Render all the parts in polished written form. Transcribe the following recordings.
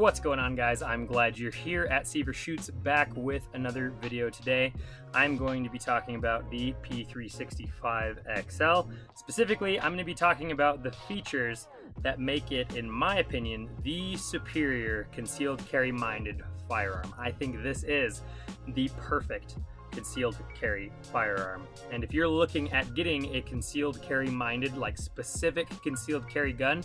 What's going on, guys? I'm glad you're here at Seaver Shoots, back with another video today. I'm going to be talking about the P365 XL. Specifically, I'm going to be talking about the features that make it, in my opinion, the superior concealed carry minded firearm. I think this is the perfect concealed carry firearm. And if you're looking at getting a concealed carry minded, like specific concealed carry gun,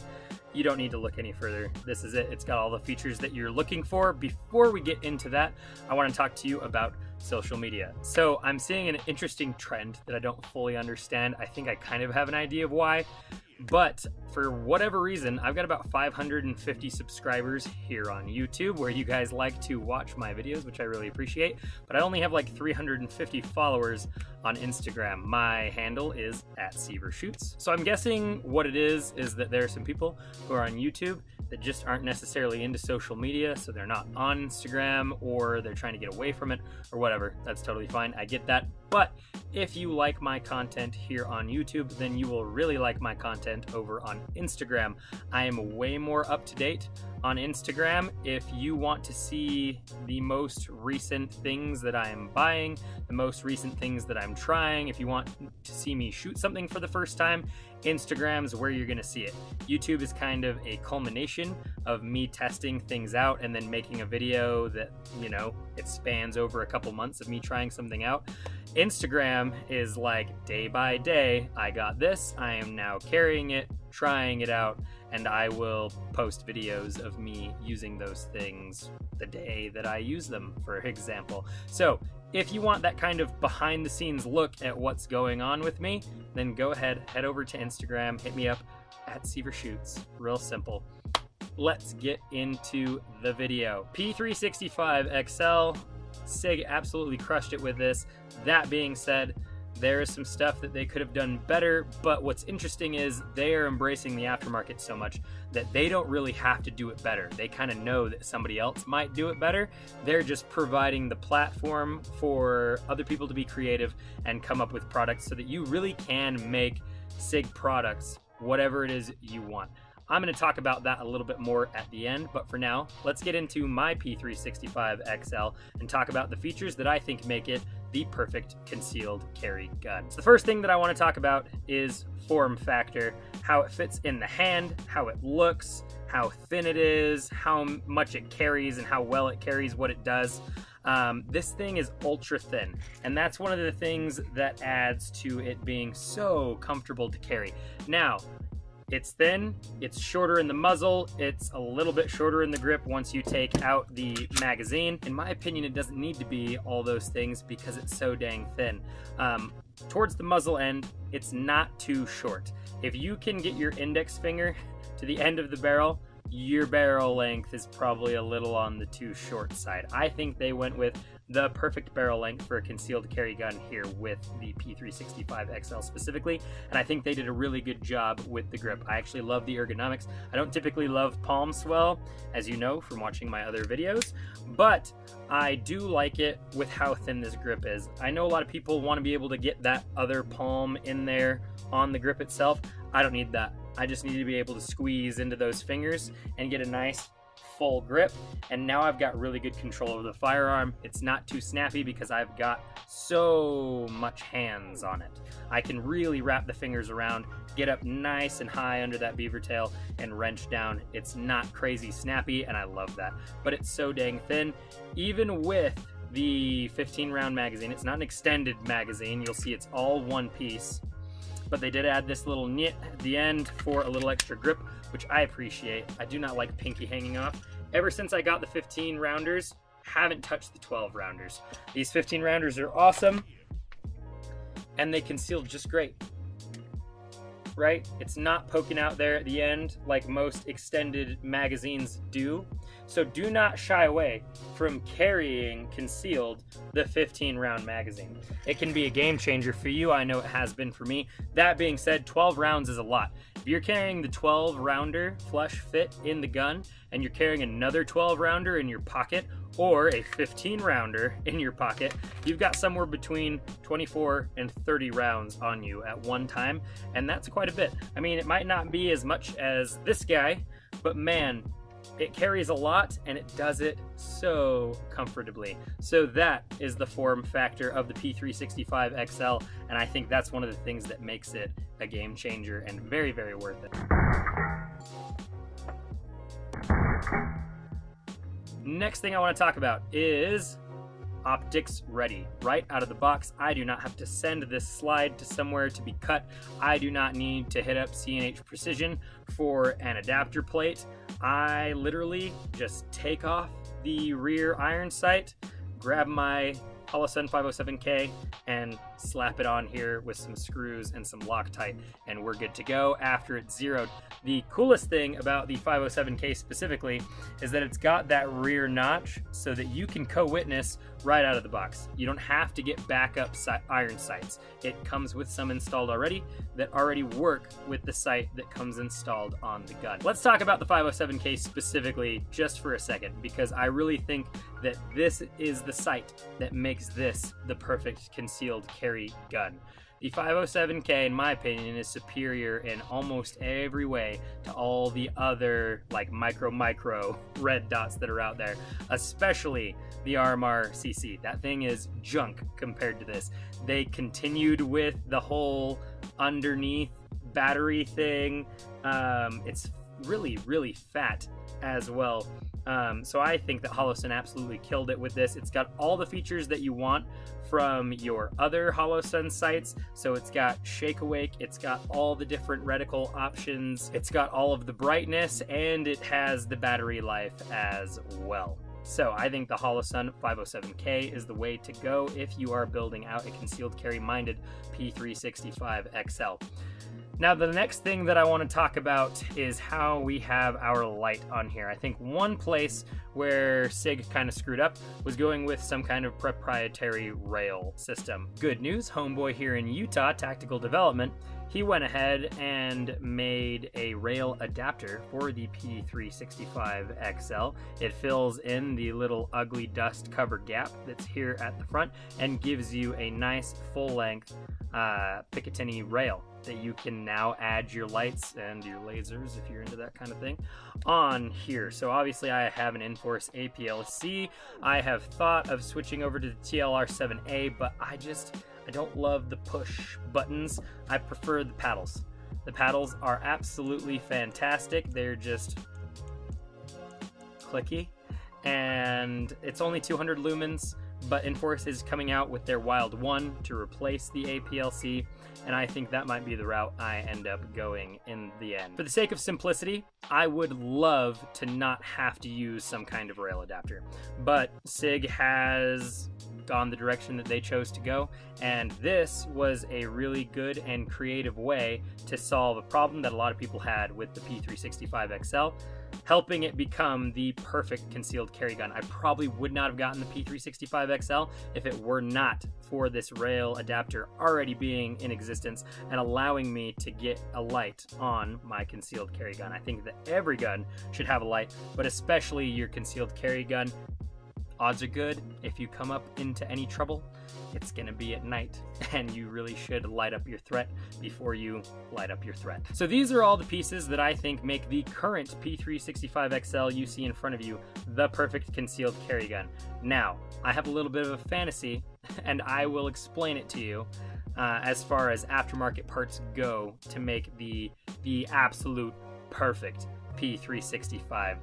you don't need to look any further. This is it. It's got all the features that you're looking for. Before we get into that, I want to talk to you about social media. So I'm seeing an interesting trend that I don't fully understand. I think I kind of have an idea of why, but for whatever reason, I've got about 550 subscribers here on YouTube, where you guys like to watch my videos, which I really appreciate, but I only have like 350 followers on Instagram. My handle is @SeaverShoots. So I'm guessing what it is that there are some people who are on YouTube that just aren't necessarily into social media, so they're not on Instagram, or they're trying to get away from it, or whatever. That's totally fine. I get that. But if you like my content here on YouTube, then you will really like my content over on Instagram. I am way more up to date on Instagram. If you want to see the most recent things that I am buying, the most recent things that I'm trying, if you want to see me shoot something for the first time, Instagram's where you're gonna see it. YouTube is kind of a culmination of me testing things out and then making a video that, you know, it spans over a couple months of me trying something out. Instagram is like day by day, I got this, I am now carrying it, trying it out, and I will post videos of me using those things the day that I use them, for example. So if you want that kind of behind the scenes look at what's going on with me, then go ahead, head over to Instagram, hit me up @SeaverShoots. Real simple. Let's get into the video. P365 XL, SIG absolutely crushed it with this. That being said, there is some stuff that they could have done better, but what's interesting is they are embracing the aftermarket so much that they don't really have to do it better. They kind of know that somebody else might do it better. They're just providing the platform for other people to be creative and come up with products so that you really can make SIG products, whatever it is you want. I'm going to talk about that a little bit more at the end, but for now, let's get into my P365 XL and talk about the features that I think make it the perfect concealed carry gun. So the first thing that I want to talk about is form factor, how it fits in the hand, how it looks, how thin it is, how much it carries, and how well it carries what it does. This thing is ultra thin, and that's one of the things that adds to it being so comfortable to carry. Now, it's thin, it's shorter in the muzzle, it's a little bit shorter in the grip once you take out the magazine. In my opinion, it doesn't need to be all those things because it's so dang thin. Towards the muzzle end, it's not too short. If you can get your index finger to the end of the barrel, your barrel length is probably a little on the too short side. I think they went with the perfect barrel length for a concealed carry gun here with the P365 XL specifically, and I think they did a really good job with the grip. I actually love the ergonomics. I don't typically love palm swell, as you know from watching my other videos, but I do like it with how thin this grip is. I know a lot of people want to be able to get that other palm in there on the grip itself. I don't need that. I just need to be able to squeeze into those fingers and get a nice full grip, and now I've got really good control over the firearm. It's not too snappy because I've got so much hands on it. I can really wrap the fingers around, get up nice and high under that beaver tail, and wrench down. It's not crazy snappy, and I love that, but it's so dang thin. Even with the 15-round magazine, it's not an extended magazine. You'll see it's all one piece, but they did add this little nit at the end for a little extra grip, which I appreciate. I do not like pinky hanging off. Ever since I got the 15 rounders, haven't touched the 12 rounders. These 15 rounders are awesome, and they conceal just great, right? It's not poking out there at the end like most extended magazines do. So do not shy away from carrying concealed the 15-round magazine. It can be a game changer for you. I know it has been for me. That being said, 12 rounds is a lot. If you're carrying the 12-rounder flush fit in the gun and you're carrying another 12-rounder in your pocket, or a 15-rounder in your pocket, you've got somewhere between 24 and 30 rounds on you at one time, and that's quite a bit. I mean, it might not be as much as this guy, but man, it carries a lot and it does it so comfortably. So that is the form factor of the P365 XL, and I think that's one of the things that makes it a game changer and very, very worth it. Next thing I want to talk about is optics ready. Right out of the box, I do not have to send this slide to somewhere to be cut. I do not need to hit up C&H Precision for an adapter plate. I literally just take off the rear iron sight, grab my Holosun 507K and slap it on here with some screws and some Loctite, and we're good to go after it's zeroed. The coolest thing about the 507K specifically is that it's got that rear notch so that you can co-witness right out of the box. You don't have to get backup iron sights. It comes with some installed already that already work with the sight that comes installed on the gun. Let's talk about the 507K specifically just for a second, because I really think that this is the sight that makes this the perfect concealed carry gun. The 507K, in my opinion, is superior in almost every way to all the other like micro red dots that are out there, especially the RMR CC. That thing is junk compared to this. They continued with the whole underneath battery thing. It's really fat as well. So I think that Holosun absolutely killed it with this. It's got all the features that you want from your other Holosun sights. So it's got shake awake, it's got all the different reticle options, it's got all of the brightness, and it has the battery life as well. So I think the Holosun 507K is the way to go if you are building out a concealed carry minded P365 XL. Now, the next thing that I want to talk about is how we have our light on here. I think one place where SIG kind of screwed up was going with some kind of proprietary rail system. Good news, homeboy here in Utah, Tactical Development, he went ahead and made a rail adapter for the P365 XL. It fills in the little ugly dust cover gap that's here at the front and gives you a nice full-length Picatinny rail that you can now add your lights and your lasers, if you're into that kind of thing, on here. So obviously I have an Inforce APL-C. I have thought of switching over to the TLR7A, but I don't love the push buttons. I prefer the paddles. The paddles are absolutely fantastic. They're just clicky, and it's only 200 lumens, but Inforce is coming out with their Wild 1 to replace the APL-C, and I think that might be the route I end up going in the end. For the sake of simplicity, I would love to not have to use some kind of rail adapter, but SIG has gone the direction that they chose to go, and this was a really good and creative way to solve a problem that a lot of people had with the P365 XL, helping it become the perfect concealed carry gun. I probably would not have gotten the P365 XL if it were not for this rail adapter already being in existence and allowing me to get a light on my concealed carry gun. I think that every gun should have a light, but especially your concealed carry gun. Odds are good, if you come up into any trouble, it's gonna be at night, and you really should light up your threat before you light up your threat. So these are all the pieces that I think make the current P365 XL you see in front of you the perfect concealed carry gun. Now, I have a little bit of a fantasy, and I will explain it to you as far as aftermarket parts go to make the absolute perfect P365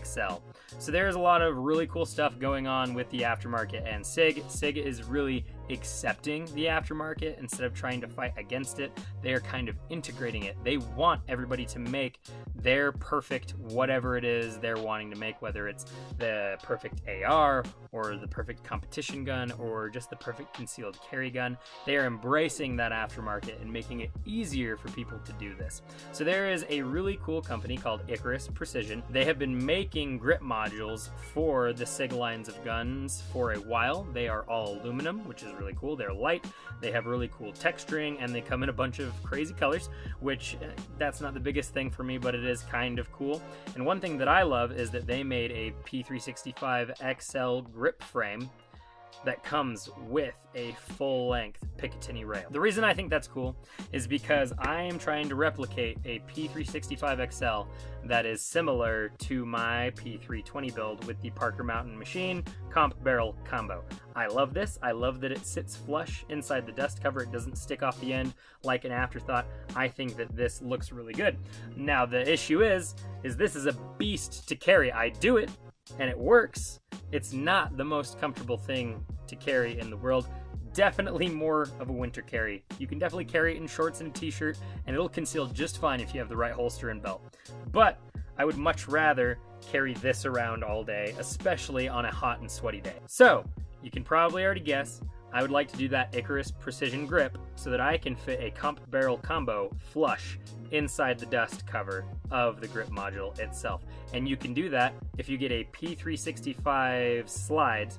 XL. So there's a lot of really cool stuff going on with the aftermarket, and SIG is really accepting the aftermarket instead of trying to fight against it. They are kind of integrating it. They want everybody to make their perfect whatever it is they're wanting to make, whether it's the perfect AR or the perfect competition gun or just the perfect concealed carry gun. They are embracing that aftermarket and making it easier for people to do this. So there is a really cool company called Icarus Precision. They have been making grip modules for the SIG lines of guns for a while. They are all aluminum, which is really cool. They're light, they have really cool texturing, and they come in a bunch of crazy colors, which that's not the biggest thing for me, but it is kind of cool. And one thing that I love is that they made a P365 XL grip frame that comes with a full-length Picatinny rail. The reason I think that's cool is because I am trying to replicate a P365 XL that is similar to my P320 build with the Parker Mountain Machine comp barrel combo. I love this. I love that it sits flush inside the dust cover. It doesn't stick off the end like an afterthought. I think that this looks really good. Now the issue is this is a beast to carry. I do it and it works. It's not the most comfortable thing to carry in the world. Definitely more of a winter carry. You can definitely carry it in shorts and a t-shirt, and it'll conceal just fine if you have the right holster and belt. But I would much rather carry this around all day, especially on a hot and sweaty day. So you can probably already guess, I would like to do that Icarus Precision grip so that I can fit a comp barrel combo flush inside the dust cover of the grip module itself. And you can do that if you get a P365 slide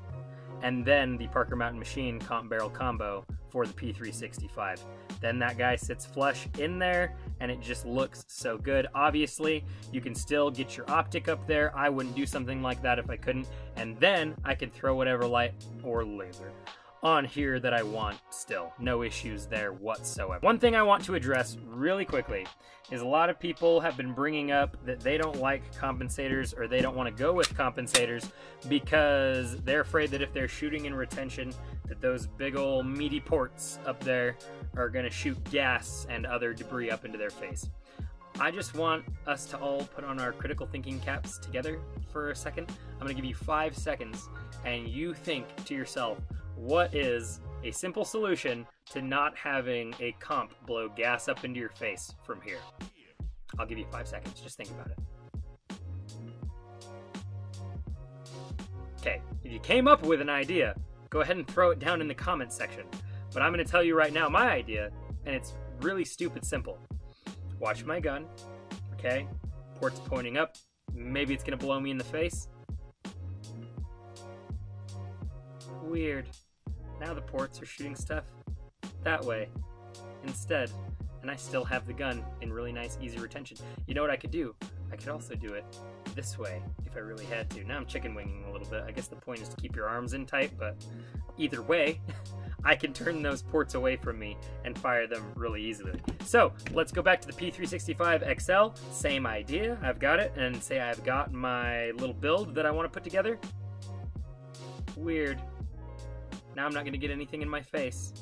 and then the Parker Mountain Machine comp barrel combo for the P365. Then that guy sits flush in there and it just looks so good. Obviously, you can still get your optic up there. I wouldn't do something like that if I couldn't. And then I could throw whatever light or laser on here that I want still. No issues there whatsoever. One thing I want to address really quickly is a lot of people have been bringing up that they don't like compensators or they don't want to go with compensators because they're afraid that if they're shooting in retention that those big old meaty ports up there are going to shoot gas and other debris up into their face. I just want us to all put on our critical thinking caps together for a second. I'm going to give you 5 seconds and you think to yourself, what is a simple solution to not having a comp blow gas up into your face from here? I'll give you 5 seconds. Just think about it. Okay, if you came up with an idea, go ahead and throw it down in the comments section. But I'm going to tell you right now my idea, and it's really stupid simple. Watch my gun, okay? Port's pointing up. Maybe it's going to blow me in the face. Weird. Now the ports are shooting stuff that way instead, and I still have the gun in really nice, easy retention. You know what I could do? I could also do it this way if I really had to. Now I'm chicken winging a little bit. I guess the point is to keep your arms in tight, but either way, I can turn those ports away from me and fire them really easily. So let's go back to the P365 XL. Same idea. I've got it, and say I've got my little build that I want to put together. Weird. Now I'm not going to get anything in my face.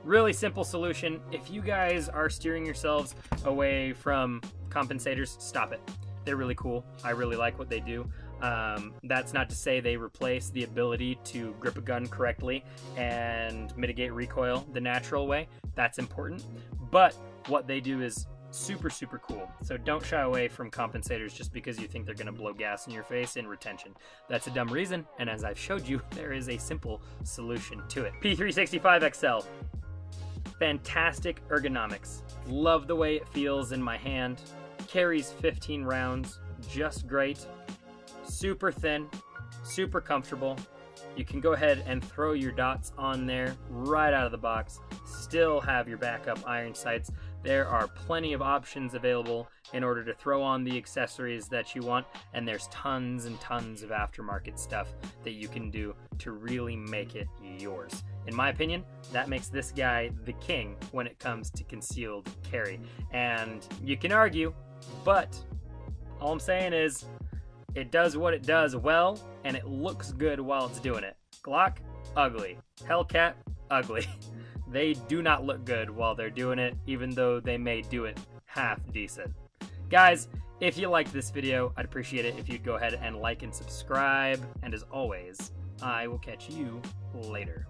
Really simple solution. If you guys are steering yourselves away from compensators, stop it. They're really cool. I really like what they do. That's not to say they replace the ability to grip a gun correctly and mitigate recoil the natural way. That's important. But what they do is super, super cool. So don't shy away from compensators just because you think they're going to blow gas in your face in retention. That's a dumb reason, and as I've showed you, there is a simple solution to it. P365 XL. Fantastic ergonomics. Love the way it feels in my hand. Carries 15 rounds, just great. Super thin, super comfortable. You can go ahead and throw your dots on there right out of the box. Still have your backup iron sights. There are plenty of options available in order to throw on the accessories that you want, and there's tons and tons of aftermarket stuff that you can do to really make it yours. In my opinion, that makes this guy the king when it comes to concealed carry. And you can argue, but all I'm saying is it does what it does well, and it looks good while it's doing it. Glock, ugly. Hellcat, ugly. They do not look good while they're doing it, even though they may do it half decent. Guys, if you liked this video, I'd appreciate it if you'd go ahead and like and subscribe. And as always, I will catch you later.